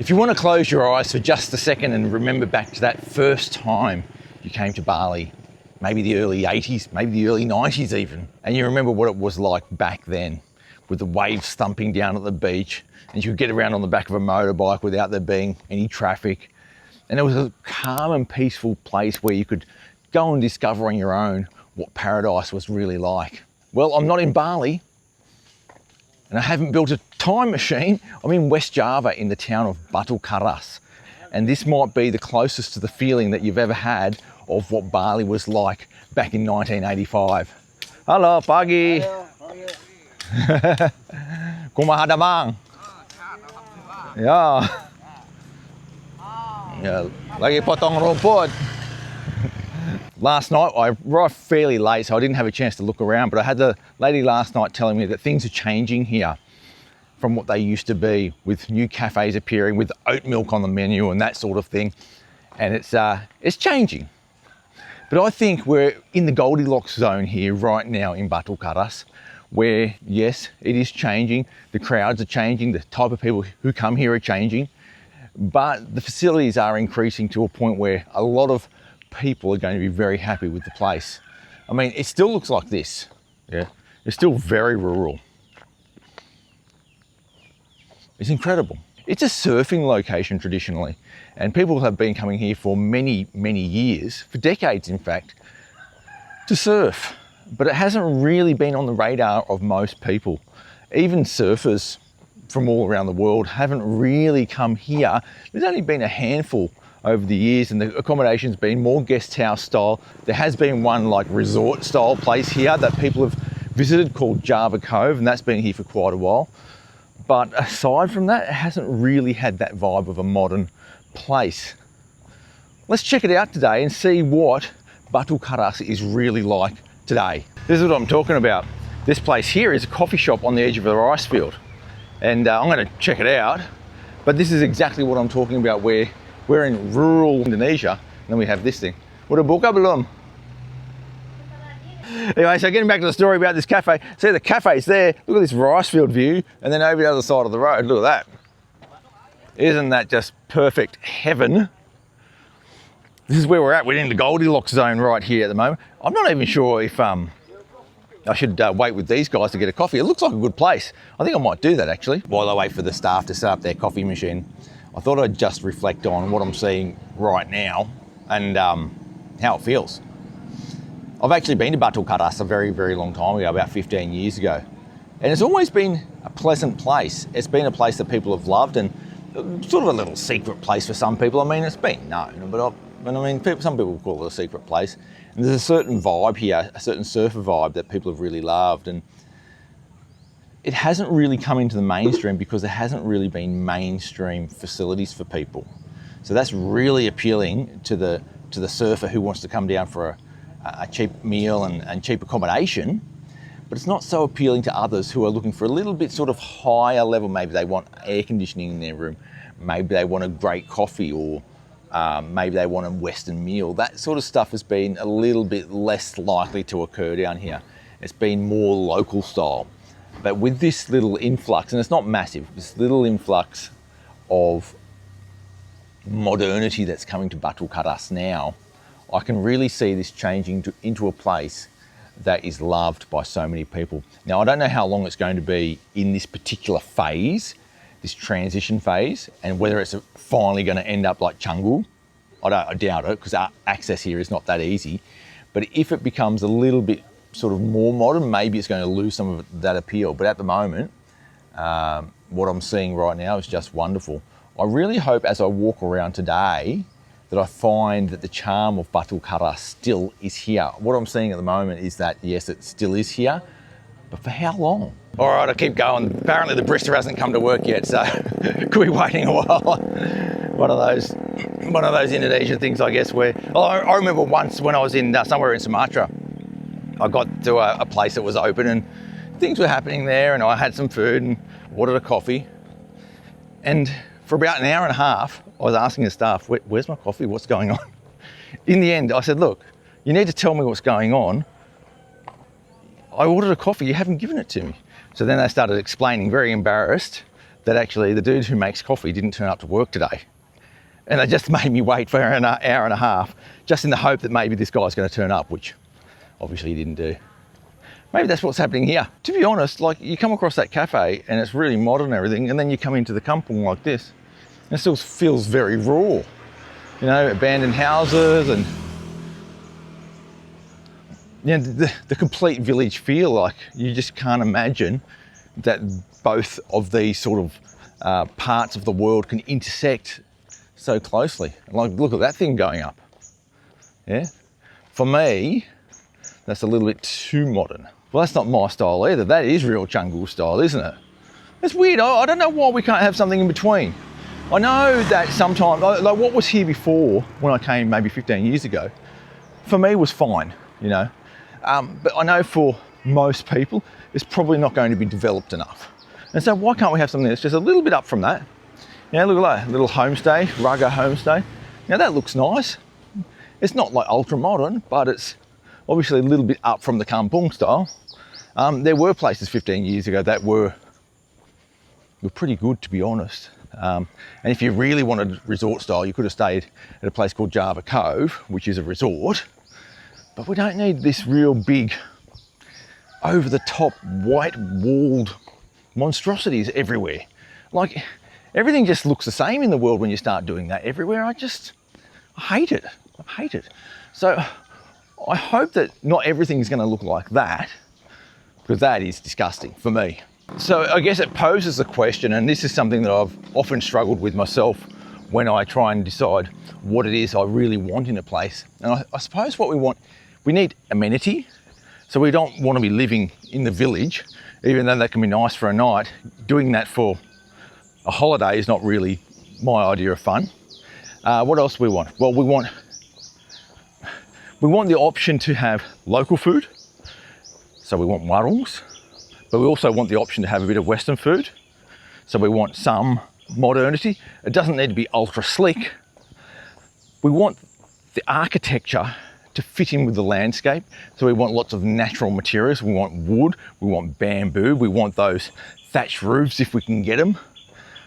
If you want to close your eyes for just a second and remember back to that first time you came to Bali, maybe the early 80s, maybe the early 90s even, and you remember what it was like back then with the waves thumping down at the beach, and you could get around on the back of a motorbike without there being any traffic. And it was a calm and peaceful place where you could go and discover on your own what paradise was really like. Well, I'm not in Bali, and I haven't built a time machine. I'm in West Java in the town of Batukaras. And this might be the closest to the feeling that you've ever had of what Bali was like back in 1985. Halo, pagi. Kumaha damang? Ya. Ya, lagi potong rumput. Last night, I arrived fairly late, so I didn't have a chance to look around, but I had the lady last night telling me that things are changing here from what they used to be, with new cafes appearing, with oat milk on the menu and that sort of thing. And it's changing. But I think we're in the Goldilocks zone here right now in Batukaras, where yes, it is changing. The crowds are changing. The type of people who come here are changing. But the facilities are increasing to a point where a lot of people are going to be very happy with the place. I mean, it still looks like this. Yeah, it's still very rural. It's incredible. It's a surfing location traditionally, and people have been coming here for many, many years, for decades in fact, to surf. But it hasn't really been on the radar of most people. Even surfers from all around the world haven't really come here. There's only been a handful over the years, and the accommodation's been more guest house style. There has been one like resort style place here that people have visited called Java Cove, and that's been here for quite a while. But aside from that, it hasn't really had that vibe of a modern place. Let's check it out today and see what Batukaras is really like today. This is what I'm talking about. This place here is a coffee shop on the edge of a rice field, and I'm going to check it out. But this is exactly what I'm talking about, where we're in rural Indonesia, and then we have this thing. Udah buka belum? Anyway, so getting back to the story about this cafe. See, the cafe's there. Look at this rice field view, and then over the other side of the road, look at that. Isn't that just perfect heaven? This is where we're at. We're in the Goldilocks zone right here at the moment. I'm not even sure if I should wait with these guys to get a coffee. It looks like a good place. I think I might do that actually, while I wait for the staff to set up their coffee machine. I thought I'd just reflect on what I'm seeing right now and how it feels. I've actually been to Batukaras a very, very long time ago, about 15 years ago. And it's always been a pleasant place. It's been a place that people have loved, and sort of a little secret place for some people. I mean, it's been known, but some people call it a secret place. And there's a certain vibe here, a certain surfer vibe that people have really loved. And it hasn't really come into the mainstream because there hasn't really been mainstream facilities for people. So that's really appealing to the surfer who wants to come down for a cheap meal and cheap accommodation, but it's not so appealing to others who are looking for a little bit sort of higher level. Maybe they want air conditioning in their room, maybe they want a great coffee, or maybe they want a Western meal. That sort of stuff has been a little bit less likely to occur down here. It's been more local style. But with this little influx, and it's not massive, this little influx of modernity that's coming to Batukaras now, I can really see this changing into a place that is loved by so many people. Now, I don't know how long it's going to be in this particular phase, this transition phase, and whether it's finally going to end up like Canggu. I doubt it, because our access here is not that easy. But if it becomes a little bit sort of more modern, maybe it's going to lose some of that appeal. But at the moment, what I'm seeing right now is just wonderful. I really hope as I walk around today that I find that the charm of Batukaras still is here. What I'm seeing at the moment is that, yes, it still is here, but for how long? All right, I'll keep going. Apparently the barista hasn't come to work yet, so could be waiting a while. One of those Indonesian things, I guess, where, I remember once when I was in somewhere in Sumatra, I got to a place that was open and things were happening there, and I had some food and ordered a coffee. And for about an hour and a half, I was asking the staff, where's my coffee? What's going on? In the end, I said, look, you need to tell me what's going on. I ordered a coffee, you haven't given it to me. So then they started explaining, very embarrassed, that actually the dude who makes coffee didn't turn up to work today. And they just made me wait for an hour and a half, just in the hope that maybe this guy's going to turn up, which obviously he didn't do. Maybe that's what's happening here. To be honest, like, you come across that cafe and it's really modern and everything, and then you come into the kampong like this, and it still feels very raw. You know, abandoned houses and the complete village feel. Like, you just can't imagine that both of these sort of parts of the world can intersect so closely. Like, look at that thing going up. Yeah, for me, that's a little bit too modern. Well, that's not my style either. That is real jungle style, isn't it? It's weird. I don't know why we can't have something in between. I know that sometimes, like what was here before when I came maybe 15 years ago, for me was fine, you know. But I know for most people, it's probably not going to be developed enough. And so why can't we have something that's just a little bit up from that? You know, look at that, little homestay, rugger homestay. Now that looks nice. It's not like ultra modern, but it's obviously a little bit up from the kampong style. There were places 15 years ago that were pretty good, to be honest. And if you really wanted resort style, you could have stayed at a place called Java Cove, which is a resort. But we don't need this real big, over the top, white walled monstrosities everywhere. Like, everything just looks the same in the world when you start doing that everywhere. I hate it. I hate it. So I hope that not everything's going to look like that, because that is disgusting for me. So I guess it poses a question, and this is something that I've often struggled with myself when I try and decide what it is I really want in a place. And I suppose what we want, we need amenity. So we don't want to be living in the village, even though that can be nice for a night. Doing that for a holiday is not really my idea of fun. What else do we want? Well, we want the option to have local food. So we want warungs, but we also want the option to have a bit of Western food. So we want some modernity. It doesn't need to be ultra sleek. We want the architecture to fit in with the landscape. So we want lots of natural materials. We want wood, we want bamboo, we want those thatched roofs if we can get them.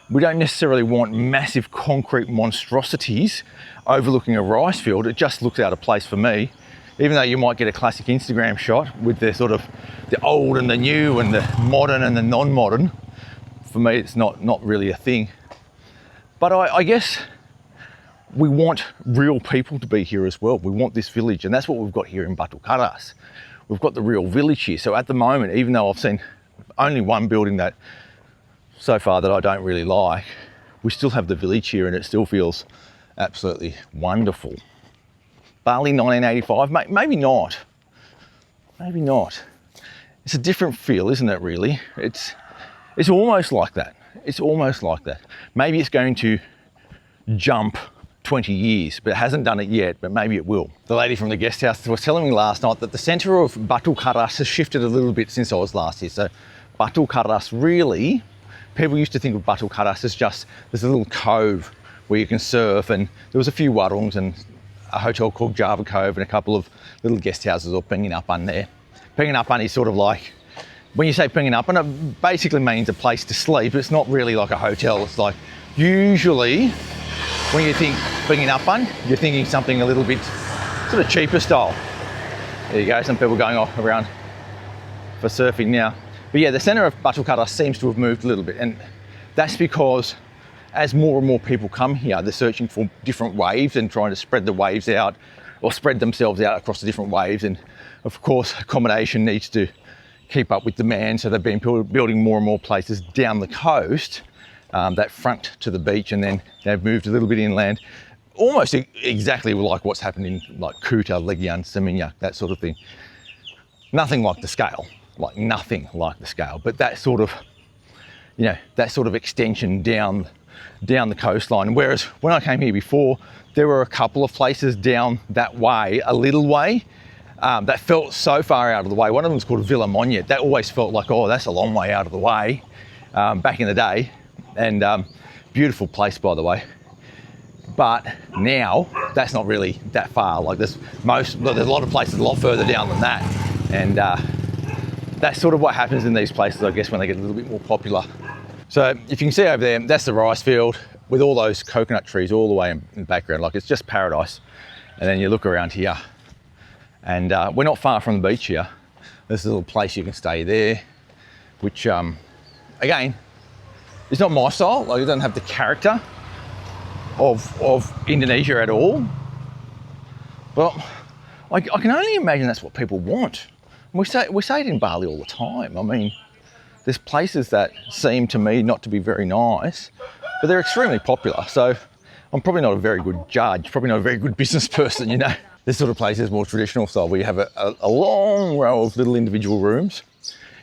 We don't necessarily want massive concrete monstrosities overlooking a rice field. It just looks out of place for me. Even though you might get a classic Instagram shot with the sort of the old and the new and the modern and the non-modern, for me it's not really a thing. But I guess we want real people to be here as well. We want this village, and that's what we've got here in Batukaras. We've got the real village here. So at the moment, even though I've seen only one building that so far that I don't really like, we still have the village here, and it still feels absolutely wonderful. Bali 1985, maybe not. Maybe not. It's a different feel, isn't it, really? It's almost like that. It's almost like that. Maybe it's going to jump 20 years, but it hasn't done it yet, but maybe it will. The lady from the guest house was telling me last night that the centre of Batukaras has shifted a little bit since I was last here. So Batukaras, really, people used to think of Batukaras as just this little cove where you can surf, and there was a few warungs and a hotel called Java Cove and a couple of little guest houses or Penginapan there. Penginapan is sort of like, when you say Penginapan, it basically means a place to sleep. It's not really like a hotel. It's like, usually when you think Penginapan, you're thinking something a little bit sort of cheaper style. There you go, some people going off around for surfing now. But yeah, the centre of Batukaras seems to have moved a little bit, and that's because as more and more people come here, they're searching for different waves and trying to spread the waves out, or spread themselves out across the different waves. And of course, accommodation needs to keep up with demand. So they've been building more and more places down the coast, that front to the beach, and then they've moved a little bit inland, almost exactly like what's happened in like Kuta, Legian, Seminyak, that sort of thing. Nothing like the scale, like nothing like the scale, but that sort of, you know, that sort of extension down the coastline. Whereas when I came here before, there were a couple of places down that way, a little way, that felt so far out of the way. One of them was called Villa Monyet. That always felt like, oh, that's a long way out of the way, back in the day. And beautiful place, by the way. But now that's not really that far. Like there's a lot of places a lot further down than that. And that's sort of what happens in these places, I guess, when they get a little bit more popular. So if you can see over there, that's the rice field with all those coconut trees all the way in the background. Like, it's just paradise. And then you look around here, and we're not far from the beach here. There's a little place you can stay there, which again, it's not my style. Like, it doesn't have the character of Indonesia at all. But I can only imagine that's what people want. We say it in Bali all the time. I mean, there's places that seem to me not to be very nice, but they're extremely popular. So I'm probably not a very good judge, probably not a very good business person, you know. This sort of place is more traditional style, where you have a long row of little individual rooms,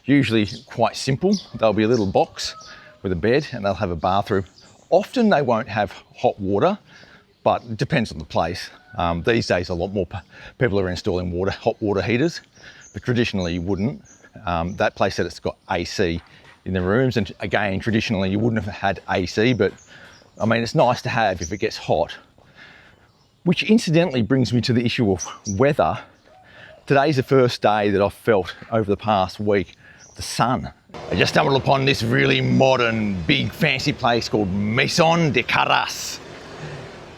usually quite simple. There'll be a little box with a bed, and they'll have a bathroom. Often they won't have hot water, but it depends on the place. These days, a lot more people are installing hot water heaters, but traditionally you wouldn't. That place said it's got AC in the rooms, and again, traditionally you wouldn't have had AC, but I mean, it's nice to have if it gets hot. Which incidentally brings me to the issue of weather. Today's the first day that I've felt over the past week the sun. I just stumbled upon this really modern, big, fancy place called Batukaras.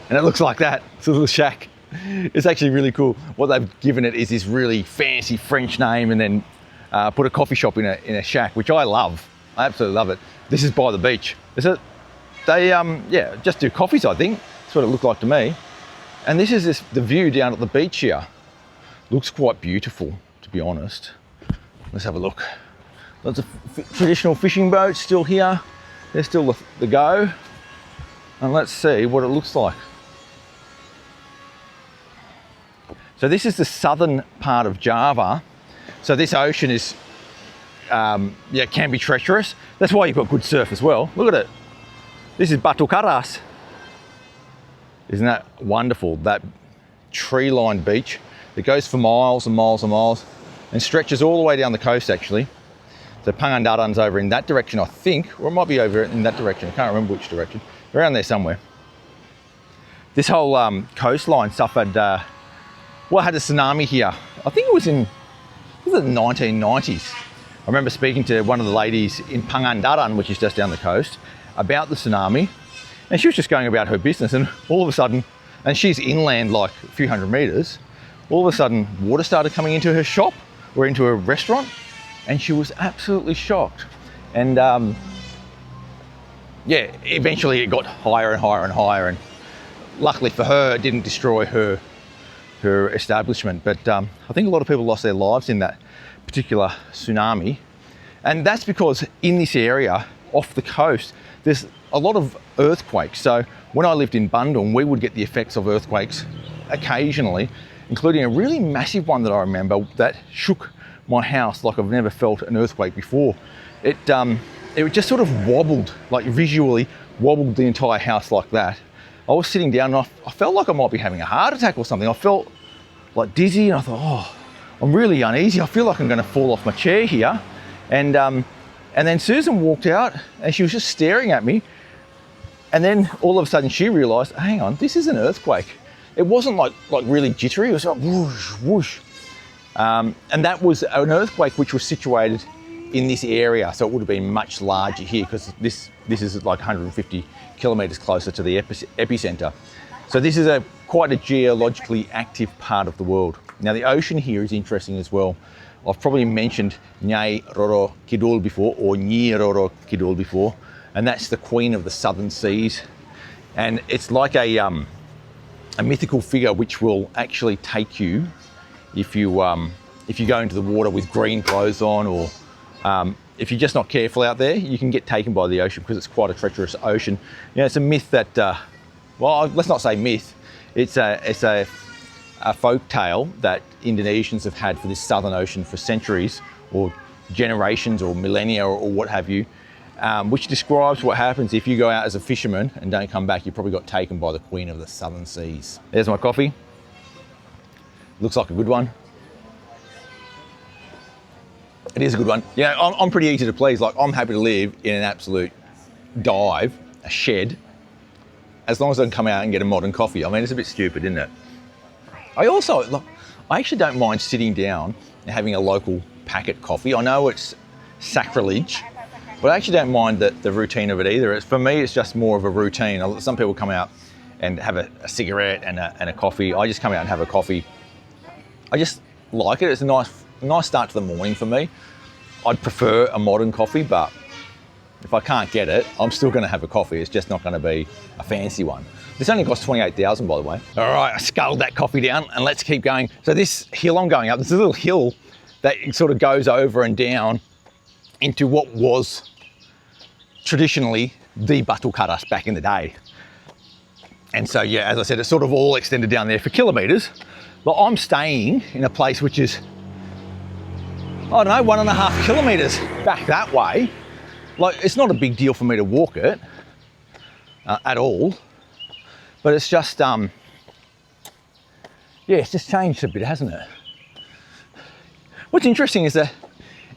And it looks like that. It's a little shack. It's actually really cool. What they've given it is this really fancy French name, and then put a coffee shop in a shack, which I love. I absolutely love it. This is by the beach. They just do coffees, I think. That's what it looked like to me. And this is the view down at the beach here. Looks quite beautiful, to be honest. Let's have a look. Lots of traditional fishing boats still here. They're still the go. And let's see what it looks like. So this is the southern part of Java. So this ocean is, can be treacherous. That's why you've got good surf as well. Look at it. This is Batukaras. Isn't that wonderful? That tree-lined beach that goes for miles and miles and miles and stretches all the way down the coast, actually. So Pangandaran's over in that direction, I think, or it might be over in that direction. I can't remember which direction. Around there somewhere. This whole coastline suffered, had a tsunami here. I think it was in the 1990s. I remember speaking to one of the ladies in Pangandaran, which is just down the coast, about the tsunami. And she was just going about her business, and all of a sudden, and she's inland like a few hundred meters, all of a sudden water started coming into her shop or into a restaurant, and she was absolutely shocked. And eventually it got higher and higher and higher, and luckily for her, it didn't destroy her establishment. But I think a lot of people lost their lives in that particular tsunami. And that's because in this area off the coast, there's a lot of earthquakes. So when I lived in Bandung, we would get the effects of earthquakes occasionally, including a really massive one that I remember that shook my house like I've never felt an earthquake before. It just sort of wobbled, like visually wobbled the entire house like that. I was sitting down and I felt like I might be having a heart attack or something. I felt like dizzy, and I thought, I'm really uneasy. I feel like I'm going to fall off my chair here. And then Susan walked out and she was just staring at me. And then all of a sudden she realised, hang on, this is an earthquake. It wasn't like really jittery. It was like whoosh, whoosh. And that was an earthquake which was situated in this area. So it would have been much larger here, because this is like 150 kilometres closer to the epicentre. So this is quite a geologically active part of the world. Now the ocean here is interesting as well. I've probably mentioned Nyai Roro Kidul before, or Nyi Roro Kidul before, and that's the queen of the southern seas. And it's like a mythical figure which will actually take you if you go into the water with green clothes on, or if you're just not careful out there, you can get taken by the ocean, because it's quite a treacherous ocean. You know, it's a myth that, well, let's not say myth. It's a folk tale that Indonesians have had for this southern ocean for centuries, or generations, or millennia, or what have you, which describes what happens if you go out as a fisherman and don't come back. You probably got taken by the queen of the southern seas. There's my coffee. Looks like a good one. It is a good one. Yeah, I'm pretty easy to please. Like, I'm happy to live in an absolute dive, a shed, as long as I can come out and get a modern coffee. I mean, it's a bit stupid, isn't it? I actually don't mind sitting down and having a local packet coffee. I know it's sacrilege, But I actually don't mind the routine of it either. For me, it's just more of a routine. Some people come out and have a cigarette and a coffee. I just come out and have a coffee. I just like it. It's a nice start to the morning for me. I'd prefer a modern coffee, but if I can't get it, I'm still going to have a coffee. It's just not going to be a fancy one. This only costs $28,000, by the way. All right, I scaled that coffee down and let's keep going. So this hill I'm going up, there's a little hill that sort of goes over and down into what was traditionally the Batukaras back in the day. And so, yeah, as I said, it's sort of all extended down there for kilometres. But I'm staying in a place which is, I don't know, 1.5 kilometres back that way. Like, it's not a big deal for me to walk it at all. But it's just, yeah, it's just changed a bit, hasn't it? What's interesting is that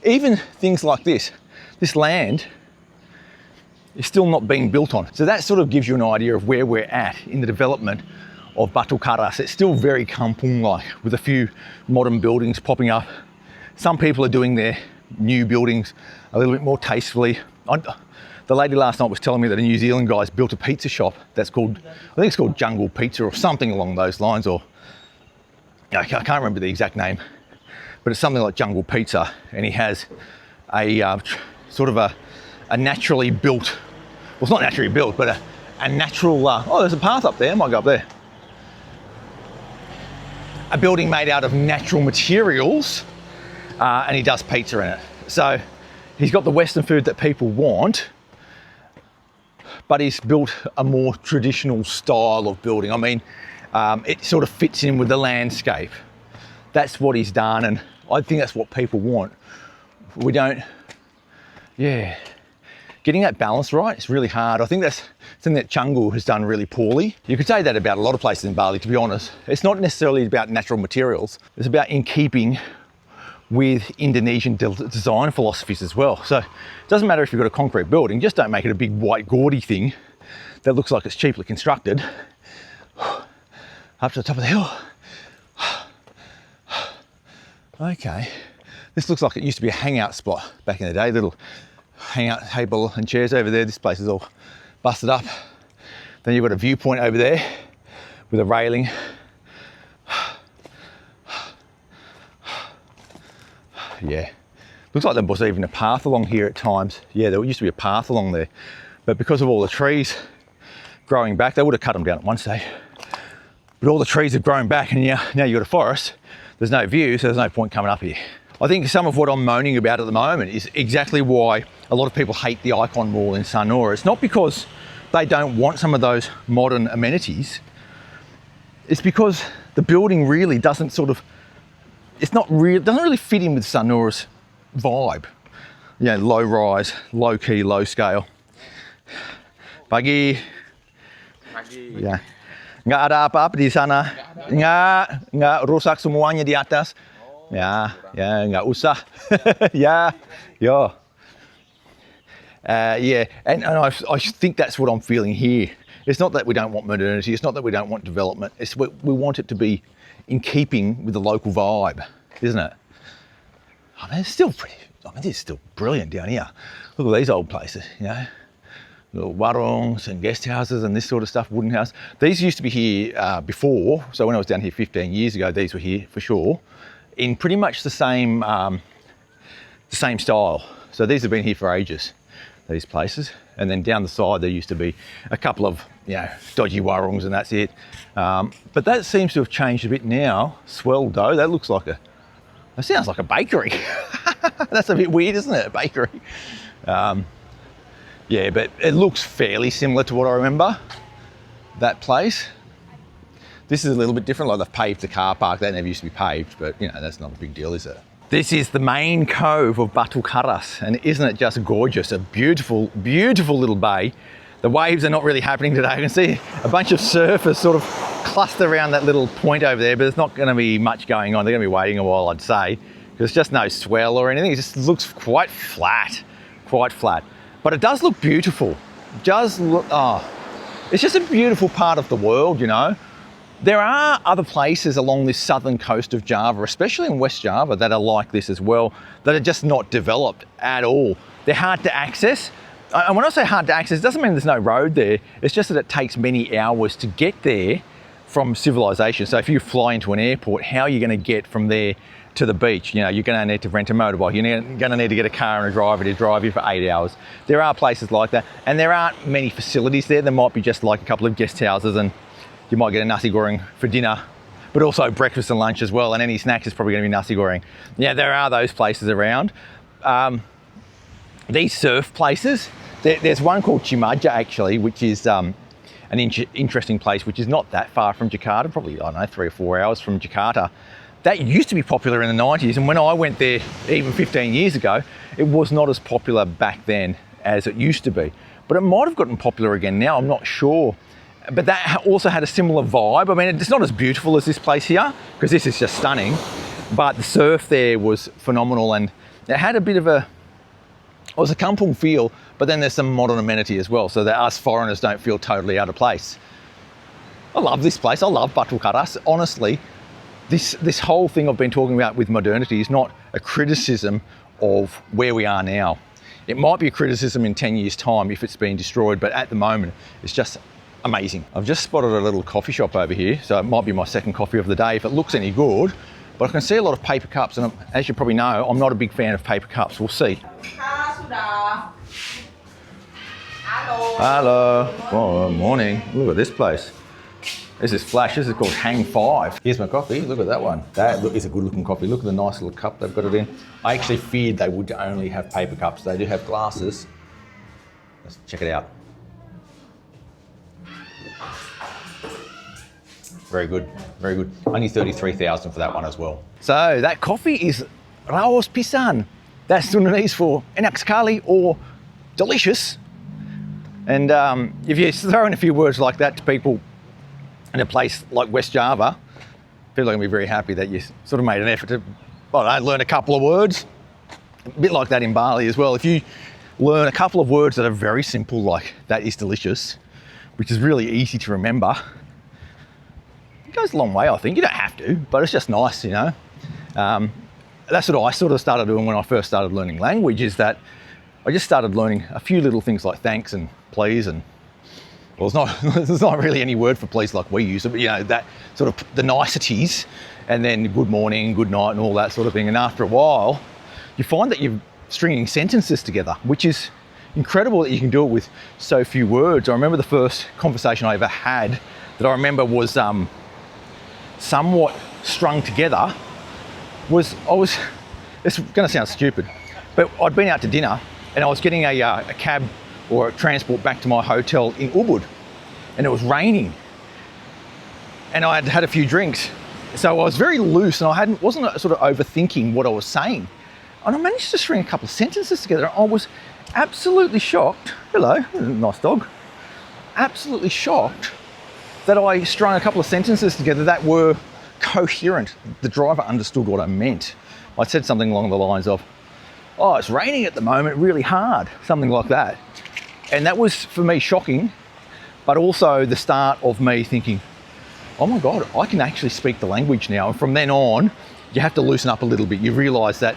even things like this land is still not being built on. So that sort of gives you an idea of where we're at in the development of Batukaras. It's still very kampung-like, with a few modern buildings popping up. Some people are doing their new buildings a little bit more tastefully. The lady last night was telling me that a New Zealand guy's built a pizza shop that's called, I think it's called Jungle Pizza or something along those lines, or I can't remember the exact name, but it's something like Jungle Pizza, and he has a sort of a naturally built, well, it's not naturally built, but a natural, oh, there's a path up there, I might go up there. A building made out of natural materials, and he does pizza in it. So he's got the Western food that people want, but he's built a more traditional style of building. I mean, it sort of fits in with the landscape. That's what he's done, and I think that's what people want. We don't, yeah. Getting that balance right is really hard. I think that's something that Canggu has done really poorly. You could say that about a lot of places in Bali, to be honest. It's not necessarily about natural materials. It's about in keeping with Indonesian design philosophies as well. So it doesn't matter if you've got a concrete building, just don't make it a big white gaudy thing that looks like it's cheaply constructed. Up to the top of the hill. Okay, this looks like it used to be a hangout spot back in the day. Little hangout table and chairs over there. This place is all busted up. Then you've got a viewpoint over there with a railing. Yeah, looks like there was even a path along here at times. Yeah, there used to be a path along there, but because of all the trees growing back, they would have cut them down at one stage. But all the trees have grown back, and now you've got a forest. There's no view, so there's no point coming up here. I think some of what I'm moaning about at the moment is exactly why a lot of people hate the Icon Mall in Sanur. It's not because they don't want some of those modern amenities. It's because the building really doesn't sort of, doesn't really fit in with Sanur's vibe. You know, low rise, low key, low scale. Pagi. Pagi. Yeah. Nggak ada apa-apa di sana. Nggak rusak semuanya di atas. Ya, nggak usah. Yeah. And I think that's what I'm feeling here. It's not that we don't want modernity. It's not that we don't want development. It's we want it to be in keeping with the local vibe, isn't it? I mean, it's still pretty. I mean, it's still brilliant down here. Look at these old places, you know. Little warungs and guest houses and this sort of stuff, wooden house. These used to be here before. So when I was down here 15 years ago, these were here for sure, in pretty much the same style. So these have been here for ages, these places. And then down the side, there used to be a couple of, you know, dodgy warungs, and that's it. But that seems to have changed a bit now. Swell dough, that sounds like a bakery. That's a bit weird, isn't it? A bakery. Yeah, but it looks fairly similar to what I remember, that place. This is a little bit different, like they've paved the car park. That never used to be paved, but you know, that's not a big deal, is it? This is the main cove of Batukaras, and isn't it just gorgeous? A beautiful, beautiful little bay. The waves are not really happening today. I can see a bunch of surfers sort of cluster around that little point over there, but there's not going to be much going on. They're going to be waiting a while, I'd say, because there's just no swell or anything. It just looks quite flat. But it does look beautiful. It does look, it's just a beautiful part of the world, you know. There are other places along this southern coast of Java, especially in West Java, that are like this as well, that are just not developed at all. They're hard to access. And when I say hard to access, it doesn't mean there's no road there. It's just that it takes many hours to get there from civilization. So if you fly into an airport, how are you going to get from there to the beach? You know, you're going to need to rent a motorbike. You're going to need to get a car and a driver to drive you for 8 hours. There are places like that, and there aren't many facilities there. There might be just like a couple of guest houses, and you might get a nasi goreng for dinner, but also breakfast and lunch as well. And any snacks is probably going to be nasi goreng. Yeah, there are those places around. These surf places, there's one called Cimaja actually, which is an interesting place, which is not that far from Jakarta, probably, I don't know, 3 or 4 hours from Jakarta. That used to be popular in the 90s, and when I went there even 15 years ago, it was not as popular back then as it used to be. But it might have gotten popular again now, I'm not sure. But that also had a similar vibe. I mean, it's not as beautiful as this place here, because this is just stunning, but the surf there was phenomenal, and it had a bit of it was a kampung feel, but then there's some modern amenity as well, so that us foreigners don't feel totally out of place. I love this place, I love Batukaras. Honestly, this whole thing I've been talking about with modernity is not a criticism of where we are now. It might be a criticism in 10 years' time if it's been destroyed, but at the moment, it's just amazing. I've just spotted a little coffee shop over here, so it might be my second coffee of the day if it looks any good, but I can see a lot of paper cups, and as you probably know, I'm not a big fan of paper cups. We'll see. Hello. Oh, morning. Look at this place. This is flash. This is called Hang 5. Here's my coffee. Look at that one. That is a good looking coffee. Look at the nice little cup they've got it in. I actually feared they would only have paper cups. They do have glasses. Let's check it out. Very good, very good. Only 33,000 for that one as well. So that coffee is Raos Pisan. That's Tsunami for enak sekali, or delicious. And if you throw in a few words like that to people in a place like West Java, people are going to be very happy that you sort of made an effort to, learn a couple of words. A bit like that in Bali as well. If you learn a couple of words that are very simple, like that is delicious, which is really easy to remember, it goes a long way, I think. You don't have to, but it's just nice, you know. That's what I sort of started doing when I first started learning language, is that I just started learning a few little things like thanks and please, and well, there's not really any word for please like we use it, but you know, that sort of the niceties, and then good morning, good night, and all that sort of thing. And after a while, you find that you're stringing sentences together, which is incredible that you can do it with so few words. I remember the first conversation I ever had that I remember was somewhat strung together. It's going to sound stupid, but I'd been out to dinner and I was getting a cab or a transport back to my hotel in Ubud, and it was raining, and I had had a few drinks, so I was very loose, and I wasn't sort of overthinking what I was saying, and I managed to string a couple of sentences together. I was absolutely shocked. Hello, nice dog. Absolutely shocked that I strung a couple of sentences together that were coherent. The driver understood what I meant. I said something along the lines of, oh, it's raining at the moment really hard, something like that. And that was, for me, shocking, but also the start of me thinking, oh my God, I can actually speak the language now. And from then on, you have to loosen up a little bit. You realise that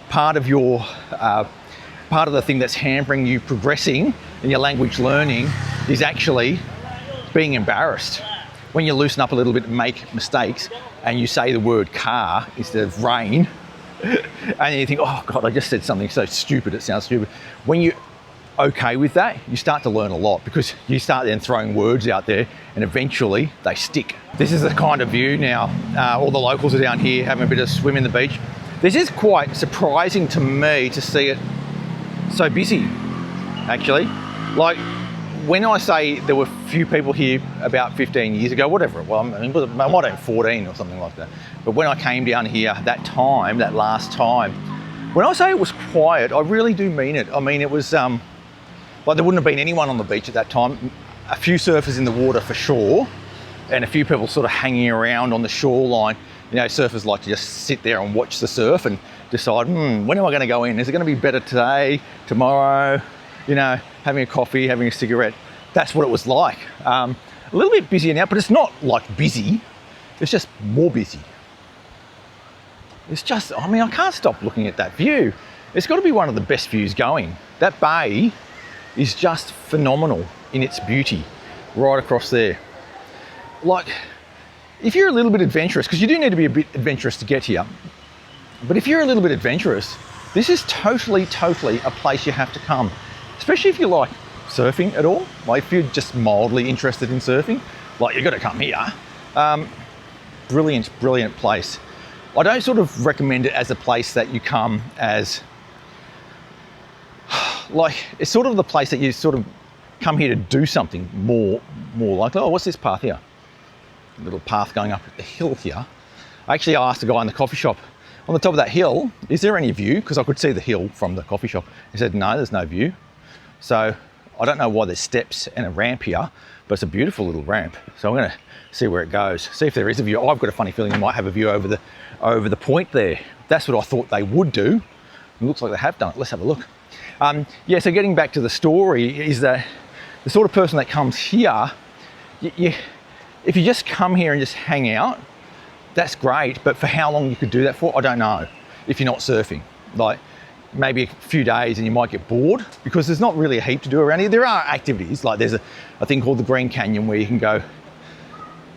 part of the thing that's hampering you progressing in your language learning is actually being embarrassed. When you loosen up a little bit and make mistakes, and you say the word car instead of rain, and you think, oh God, I just said something so stupid, it sounds stupid. When you're okay with that, you start to learn a lot, because you start then throwing words out there and eventually they stick. This is the kind of view now. All the locals are down here having a bit of swim in the beach. This is quite surprising to me to see it so busy, actually. Like, when I say there were few people here about 15 years ago, whatever it was, I mean, it might have been 14 or something like that. But when I came down here that last time, when I say it was quiet, I really do mean it. I mean, it was like there wouldn't have been anyone on the beach at that time. A few surfers in the water for sure, and a few people sort of hanging around on the shoreline. You know, surfers like to just sit there and watch the surf and decide, when am I going to go in? Is it going to be better today, tomorrow? You know, having a coffee, having a cigarette. That's what it was like. A little bit busier now, but it's not like busy. It's just more busy. It's just, I mean, I can't stop looking at that view. It's got to be one of the best views going. That bay is just phenomenal in its beauty right across there. Like, if you're a little bit adventurous, because you do need to be a bit adventurous to get here, but if you're a little bit adventurous, this is totally a place you have to come, especially if you like surfing at all. Like if you're just mildly interested in surfing, like you've got to come here. Brilliant place. I don't sort of recommend it as a place that you come as, like, it's sort of the place that you sort of come here to do something more like, oh, what's this path here? A little path going up the hill here. I actually asked the guy in the coffee shop, on the top of that hill, is there any view? Because I could see the hill from the coffee shop. He said, no, there's no view. So I don't know why there's steps and a ramp here, but it's a beautiful little ramp. So I'm gonna see where it goes, see if there is a view. I've got a funny feeling you might have a view over the point there. That's what I thought they would do. It looks like they have done it. Let's have a look. Yeah, so getting back to the story is that the sort of person that comes here, if you just come here and just hang out, that's great, but for how long you could do that for, I don't know. If you're not surfing, like maybe a few days and you might get bored because there's not really a heap to do around here. There are activities, like there's a thing called the Green Canyon where you can go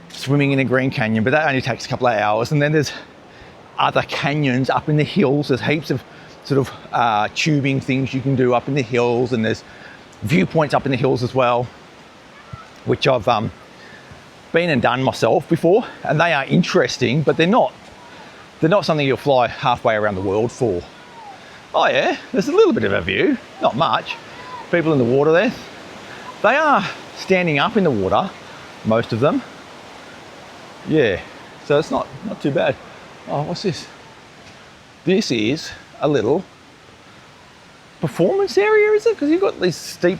swimming in a green canyon, but that only takes a couple of hours. And then there's other canyons up in the hills. There's heaps of sort of tubing things you can do up in the hills, and there's viewpoints up in the hills as well, which I've been and done myself before, and they are interesting, but they're not something you'll fly halfway around the world for. Oh yeah, there's a little bit of a view, not much. People in the water there. They are standing up in the water, most of them. Yeah, so it's not too bad. Oh, what's this? This is a little performance area, is it? Because you've got these steep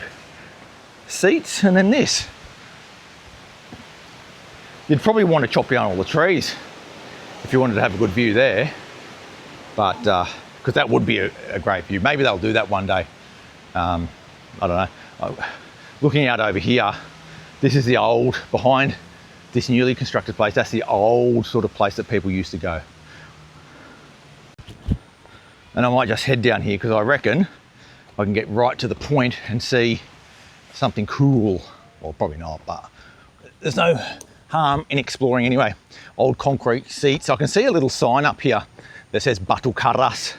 seats, and then this. You'd probably want to chop down all the trees if you wanted to have a good view there, but because that would be a great view. Maybe they'll do that one day. I don't know. Looking out over here, this is the old, behind this newly constructed place, that's the old sort of place that people used to go. And I might just head down here because I reckon I can get right to the point and see something cool. Well, probably not, but there's no harm in exploring anyway. Old concrete seats. I can see a little sign up here that says Batukaras.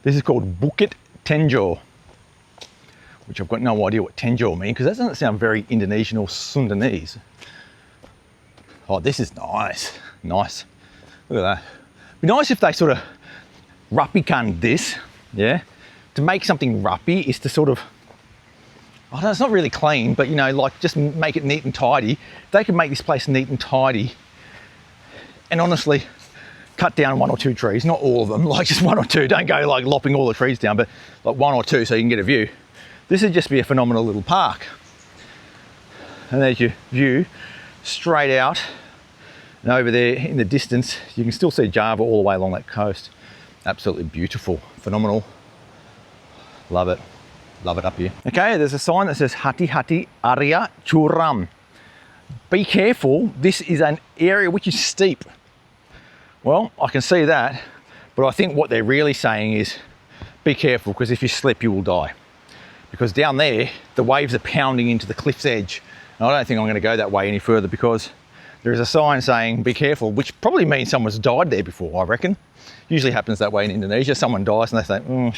This is called Bukit Tenjo, which I've got no idea what Tenjo means because that doesn't sound very Indonesian or Sundanese. Oh, this is nice. Nice. Look at that. It'd be nice if they sort of rapikan this, yeah? To make something rappy is to sort of, I don't know, it's not really clean, but you know, like just make it neat and tidy. They could make this place neat and tidy and honestly cut down 1 or 2 trees, not all of them, like just 1 or 2. Don't go like lopping all the trees down, but like 1 or 2 so you can get a view. This would just be a phenomenal little park. And there's your view straight out. And over there in the distance, you can still see Java all the way along that coast. Absolutely beautiful, phenomenal. Love it. Love it up here. Okay, there's a sign that says Hati-hati area curam. Be careful, this is an area which is steep. Well, I can see that, but I think what they're really saying is be careful because if you slip, you will die. Because down there, the waves are pounding into the cliff's edge. And I don't think I'm going to go that way any further because there is a sign saying be careful, which probably means someone's died there before, I reckon. Usually happens that way in Indonesia. Someone dies and they say, I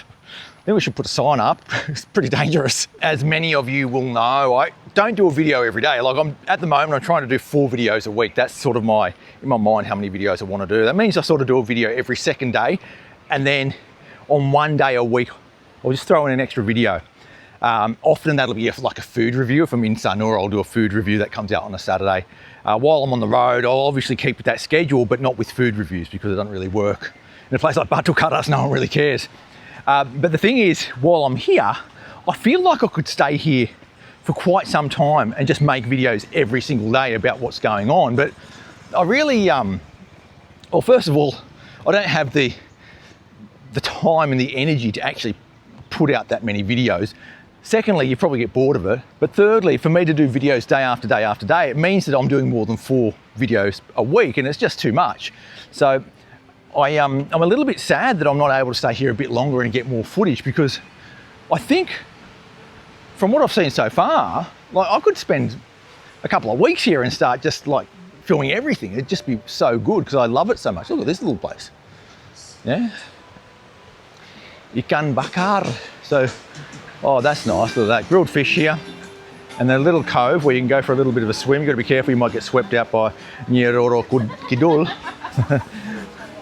think we should put a sign up. It's pretty dangerous. As many of you will know, I don't do a video every day. Like at the moment, I'm trying to do 4 videos a week. That's sort of in my mind how many videos I want to do. That means I sort of do a video every second day. And then on 1 day a week, I'll just throw in an extra video. Often that'll be like a food review. If I'm in Sanur, I'll do a food review that comes out on a Saturday. While I'm on the road, I'll obviously keep with that schedule, but not with food reviews because it doesn't really work. In a place like Batukaras, no one really cares. But the thing is, while I'm here, I feel like I could stay here for quite some time and just make videos every single day about what's going on. But I really, well, first of all, I don't have the time and the energy to actually put out that many videos. Secondly, you probably get bored of it. But thirdly, for me to do videos day after day after day, it means that I'm doing more than 4 videos a week and it's just too much. So I'm a little bit sad that I'm not able to stay here a bit longer and get more footage, because I think from what I've seen so far, like I could spend a couple of weeks here and start just like filming everything. It'd just be so good because I love it so much. Look at this little place. Yeah. Ikan bakar. So, oh, that's nice. Look at that. Grilled fish here. And then a little cove where you can go for a little bit of a swim. You've got to be careful, you might get swept out by Nyeroro Kidul.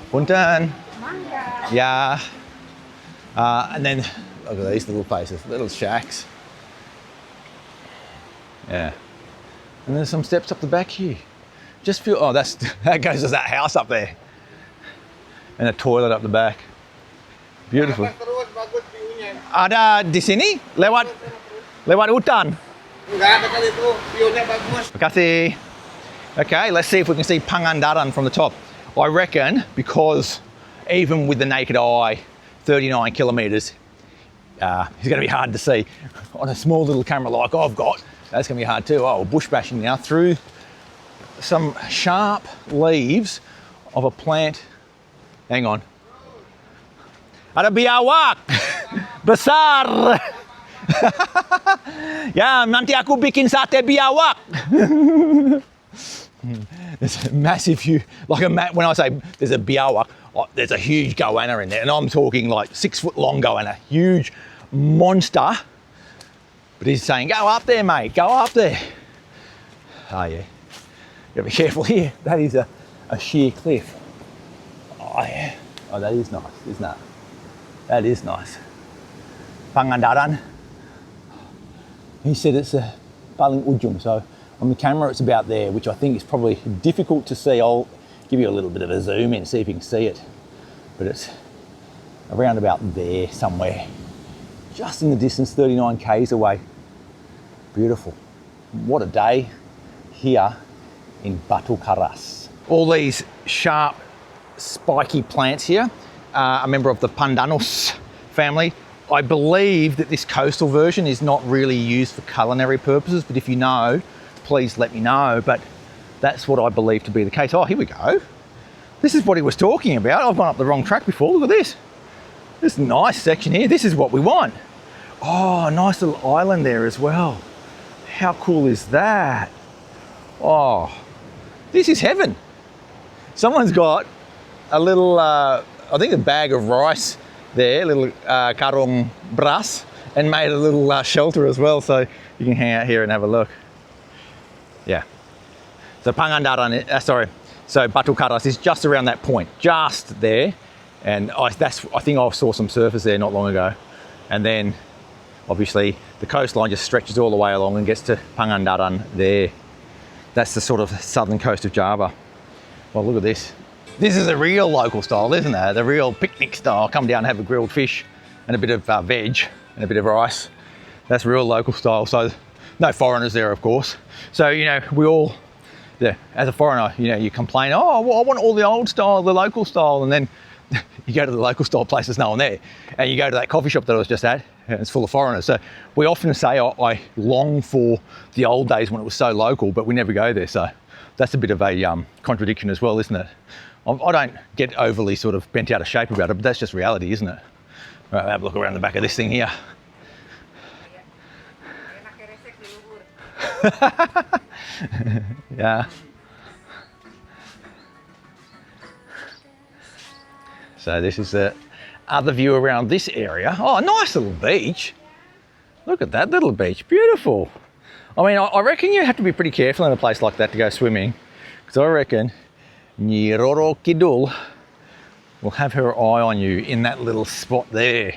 Puntan. Yeah. And then, look at these little places, little shacks. Yeah. And there's some steps up the back here. Just feel, oh, that goes to that house up there. And a toilet up the back. Beautiful. Ada di sini? Lewat hutan? Enggak ada kali itu, view-nya bagus. Makasih. Okay, let's see if we can see Pangandaran from the top. I reckon, because even with the naked eye, 39 kilometres, it's going to be hard to see. On a small little camera like I've got, that's going to be hard too. Oh, bush bashing now through some sharp leaves of a plant. Hang on. Ada biawak besar. Ya, nanti aku bikin sate biawak. There's a massive, when I say there's a biawak, there's a huge goanna in there, and I'm talking like 6 foot long goanna, huge monster. But he's saying, go up there, mate, go up there. Oh yeah, you gotta be careful here. That is a sheer cliff. Oh yeah, oh that is nice, isn't that? That is nice. Pangandaran. He said it's a paling ujung, so on the camera it's about there, which I think is probably difficult to see. I'll give you a little bit of a zoom in, see if you can see it. But it's around about there somewhere, just in the distance, 39 k's away. Beautiful. What a day here in Batukaras. All these sharp, spiky plants here are a member of the Pandanus family. I believe that this coastal version is not really used for culinary purposes, but if you know, please let me know. But that's what I believe to be the case. Oh, here we go. This is what he was talking about. I've gone up the wrong track before. Look at this. This nice section here. This is what we want. Oh, nice little island there as well. How cool is that? Oh, this is heaven. Someone's got a little, I think a bag of rice there, little karong bras, and made a little shelter as well, so you can hang out here and have a look. Yeah. So Pangandaran, so Batukaras is just around that point, just there, and I think I saw some surfers there not long ago, and then obviously the coastline just stretches all the way along and gets to Pangandaran there. That's the sort of southern coast of Java. Well, look at this. This is a real local style, isn't it? The real picnic style. Come down and have a grilled fish and a bit of veg and a bit of rice. That's real local style. So no foreigners there, of course. So, you know, we all, yeah, as a foreigner, you know, you complain, oh, well, I want all the old style, the local style. And then you go to the local style place, there's no one there. And you go to that coffee shop that I was just at, and it's full of foreigners. So we often say, I long for the old days when it was so local, but we never go there. So that's a bit of a contradiction as well, isn't it? I don't get overly sort of bent out of shape about it, but that's just reality, isn't it? All right, have a look around the back of this thing here. Yeah. So this is the other view around this area. Oh, nice little beach. Look at that little beach, beautiful. I mean, I reckon you have to be pretty careful in a place like that to go swimming, because I reckon Nyeroro Kidul will have her eye on you in that little spot there.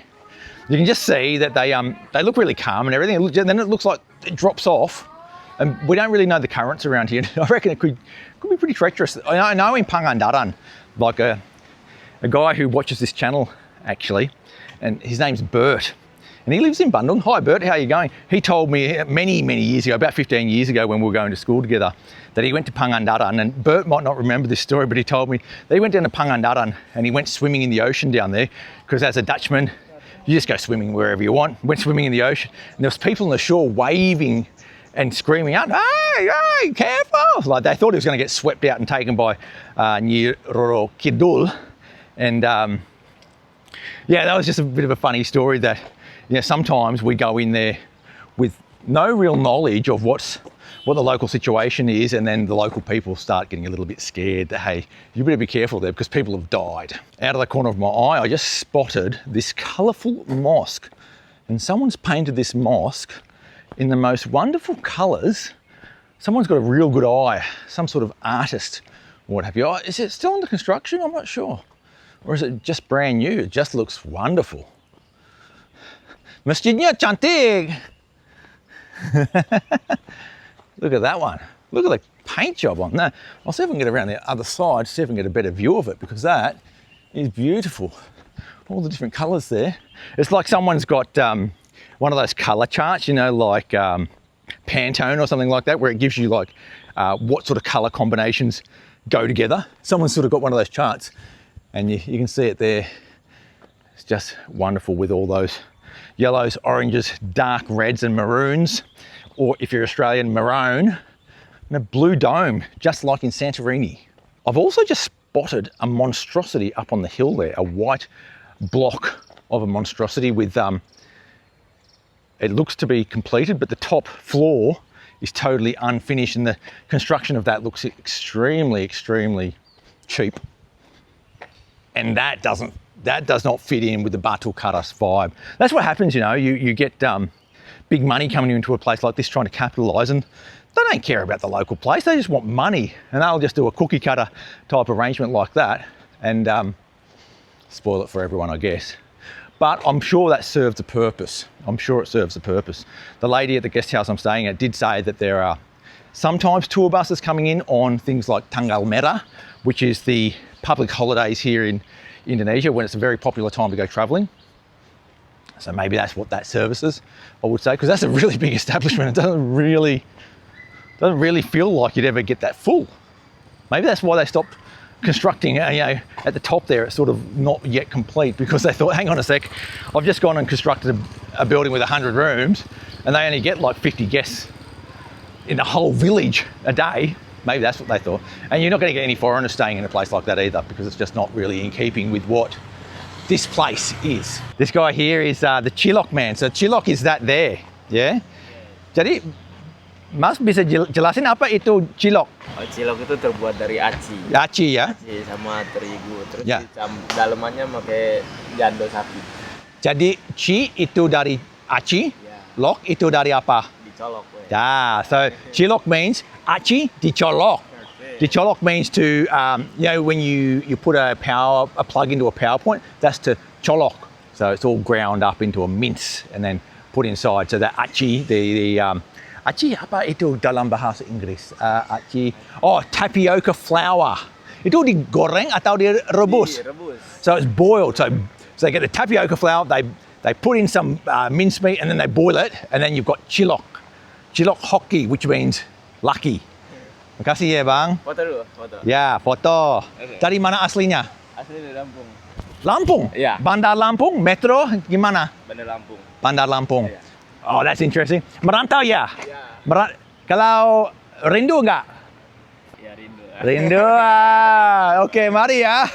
You can just see that they look really calm and everything, and then it looks like it drops off, and we don't really know the currents around here. I reckon it could be pretty treacherous. I know in Pangandaran, like a guy who watches this channel actually, and his name's Bert, and he lives in Bandung. Hi Bert, how are you going? He told me many years ago, about 15 years ago when we were going to school together, that he went to Pangandaran, and Bert might not remember this story, but he told me that he went down to Pangandaran and he went swimming in the ocean down there, because as a Dutchman, you just go swimming wherever you want. Went swimming in the ocean, and there was people on the shore waving and screaming out, hey, careful! Like they thought he was going to get swept out and taken by Nyeroro Kidul, And yeah, that was just a bit of a funny story that, sometimes we go in there with no real knowledge of what the local situation is, and then the local people start getting a little bit scared that, hey, you better be careful there because people have died. Out of the corner of my eye, I just spotted this colourful mosque, and someone's painted this mosque in the most wonderful colours. Someone's got a real good eye, some sort of artist or what have you. Oh, is it still under construction? I'm not sure. Or is it just brand new? It just looks wonderful. Masjidnya cantik. Look at that one. Look at the paint job on that. I'll see if I can get around the other side, see if I can get a better view of it, because that is beautiful. All the different colours there. It's like someone's got one of those colour charts, like Pantone or something like that, where it gives you like what sort of colour combinations go together. Someone's sort of got one of those charts, and you can see it there. It's just wonderful with all those yellows, oranges, dark reds and maroons, or if you're Australian, maroon, and a blue dome, just like in Santorini. I've also just spotted a monstrosity up on the hill there, a white block of a monstrosity with, it looks to be completed, but the top floor is totally unfinished, and the construction of that looks extremely, extremely cheap. And that does not fit in with the Batukaras vibe. That's what happens, you get big money coming into a place like this trying to capitalise, and they don't care about the local place, they just want money, and they'll just do a cookie cutter type arrangement like that and spoil it for everyone, I guess. But I'm sure that serves a purpose. I'm sure it serves a purpose. The lady at the guest house I'm staying at did say that there are sometimes tour buses coming in on things like Tanggal Merah, which is the public holidays here in Indonesia, when it's a very popular time to go travelling. So maybe that's what that services, I would say, because that's a really big establishment. It doesn't really feel like you'd ever get that full. Maybe that's why they stopped constructing, at the top there, it's sort of not yet complete, because they thought, hang on a sec, I've just gone and constructed a building with 100 rooms and they only get like 50 guests in the whole village a day. Maybe that's what they thought. And you're not going to get any foreigners staying in a place like that either, because it's just not really in keeping with what this place is. This guy here is the Cilok man. So Cilok is that there, yeah? Jadi, Mas bisa jelasin apa itu Cilok? Cilok itu terbuat dari aci. Aci ya? Aci sama terigu. Terus ya. dalamannya pakai jando sapi. Jadi Ci itu dari aci, ya. Lok itu dari apa? Dicolok. Yeah, so Cilok means aci dicolok. Dicolok means to, when you put a plug into a power point, that's to colok. So it's all ground up into a mince and then put inside. So the aci, aci apa itu dalam bahasa Inggris? Aci, tapioca flour. Itu digoreng atau direbus? Direbus. So it's boiled. So they get the tapioca flour, they put in some mincemeat and then they boil it, and then you've got cilok. Cilok hoki, which means lucky. Makasih ya bang. Foto dulu, foto. Ya, foto. Okay. Dari mana aslinya? Asli dari Lampung. Lampung? Ya. Bandar Lampung, metro gimana? Bandar Lampung. Bandar Lampung. Ya. Oh, that's interesting. Merantau ya? Ya. Kalau rindu enggak? Ya, rindu. Rindu. Okay, mari ya.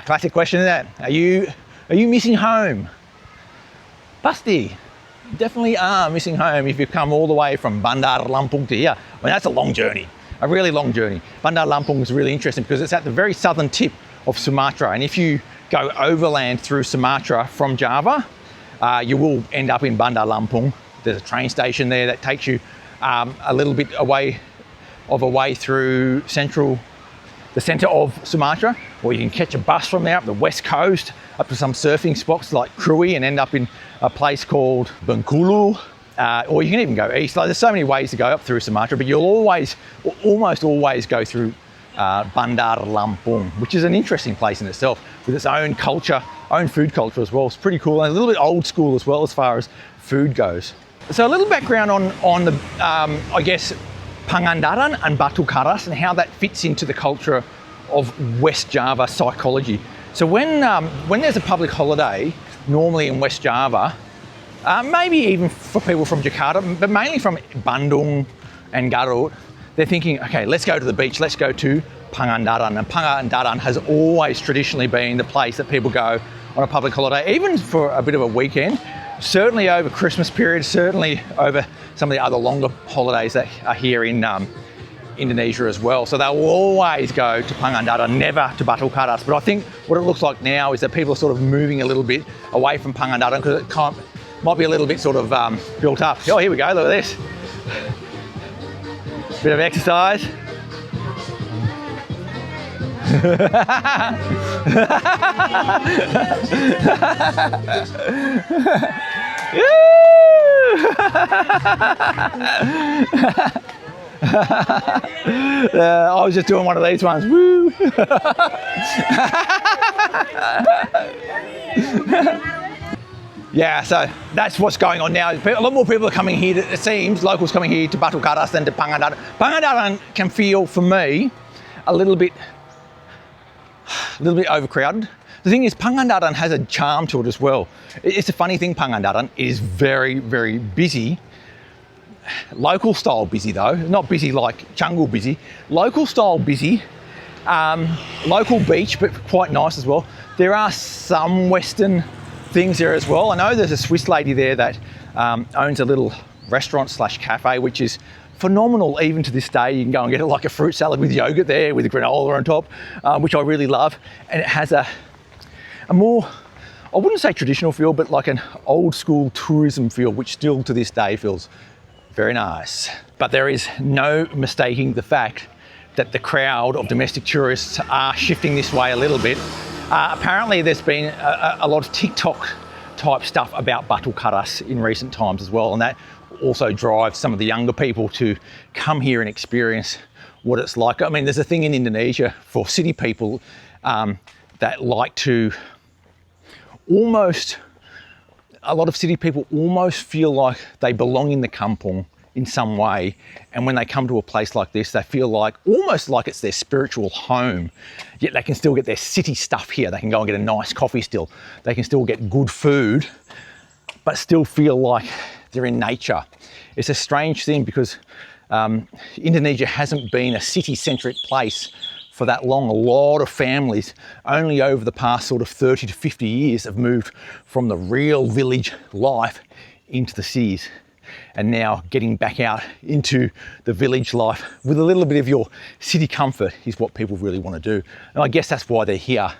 Classic question, isn't it? Are you missing home? Pasti. Definitely are missing home if you've come all the way from Bandar Lampung to here. I mean, that's a long journey, a really long journey. Bandar Lampung is really interesting because it's at the very southern tip of Sumatra. And if you go overland through Sumatra from Java, you will end up in Bandar Lampung. There's a train station there that takes you a little bit away through the centre of Sumatra, or you can catch a bus from there up the west coast up to some surfing spots like Krui and end up in a place called Bengkulu, or you can even go east. Like, there's so many ways to go up through Sumatra, but you'll almost always go through Bandar Lampung, which is an interesting place in itself with its own culture, own food culture as well. It's pretty cool and a little bit old school as well as far as food goes. So a little background on the, I guess, Pangandaran and Batukaras and how that fits into the culture of West Java psychology. So when there's a public holiday, normally in West Java, maybe even for people from Jakarta, but mainly from Bandung and Garut, they're thinking, okay, let's go to the beach, let's go to Pangandaran. And Pangandaran has always traditionally been the place that people go on a public holiday, even for a bit of a weekend, certainly over Christmas period, certainly over some of the other longer holidays that are here in Indonesia as well. So they'll always go to Pangandaran, never to Batukaras. But I think what it looks like now is that people are sort of moving a little bit away from Pangandaran because it might be a little bit sort of built up. Oh, here we go, look at this. Bit of exercise. I was just doing one of these ones. Woo! Yeah, so that's what's going on now. A lot more people are coming here, it seems, locals coming here to Batukaras than to Pangandaran. Pangandaran can feel, for me, a little bit overcrowded. The thing is, Pangandaran has a charm to it as well. It's a funny thing, Pangandaran. It is very, very busy. Local style busy though, not busy like Canggu busy. Local style busy, local beach, but quite nice as well. There are some Western things there as well. I know there's a Swiss lady there that owns a little restaurant slash cafe, which is phenomenal even to this day. You can go and get it like a fruit salad with yogurt there with a granola on top, which I really love. And it has a more, I wouldn't say traditional feel, but like an old school tourism feel, which still to this day feels very nice. But there is no mistaking the fact that the crowd of domestic tourists are shifting this way a little bit. Apparently there's been a lot of TikTok type stuff about Batukaras in recent times as well, and that also drives some of the younger people to come here and experience what it's like. I mean, there's a thing in Indonesia for city people that like to almost, a lot of city people almost feel like they belong in the kampong in some way, and when they come to a place like this, they feel like almost like it's their spiritual home, yet they can still get their city stuff here. They can go and get a nice coffee still, they can still get good food, but still feel like they're in nature. It's a strange thing because Indonesia hasn't been a city-centric place for that long. A lot of families only over the past sort of 30 to 50 years have moved from the real village life into the cities, and now getting back out into the village life with a little bit of your city comfort is what people really want to do. And I guess that's why they're here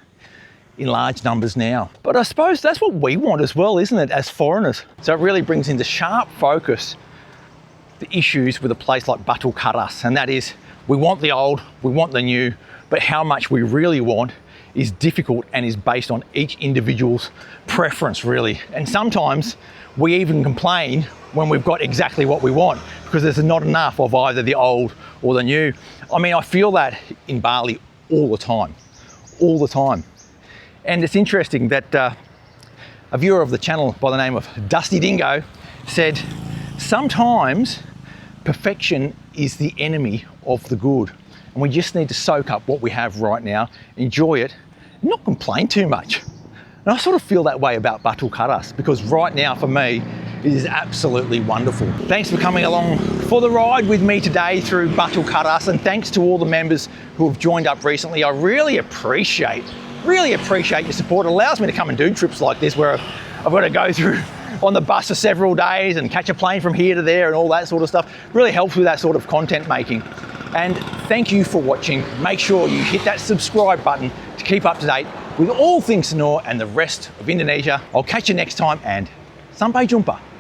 in large numbers now. But I suppose that's what we want as well, isn't it, as foreigners? So it really brings into sharp focus the issues with a place like Batukaras, and that is, we want the old, we want the new, but how much we really want is difficult and is based on each individual's preference, really. And sometimes we even complain when we've got exactly what we want because there's not enough of either the old or the new. I mean, I feel that in Bali all the time, all the time. And it's interesting that a viewer of the channel by the name of Dusty Dingo said, sometimes perfection is the enemy of the good. And we just need to soak up what we have right now, enjoy it, and not complain too much. And I sort of feel that way about Batukaras because right now for me, it is absolutely wonderful. Thanks for coming along for the ride with me today through Batukaras, and thanks to all the members who have joined up recently. I really appreciate your support. It allows me to come and do trips like this where I've got to go through on the bus for several days and catch a plane from here to there and all that sort of stuff. Really helps with that sort of content making. And thank you for watching. Make sure you hit that subscribe button to keep up to date with all things Sanur and the rest of Indonesia. I'll catch you next time, and sampai jumpa.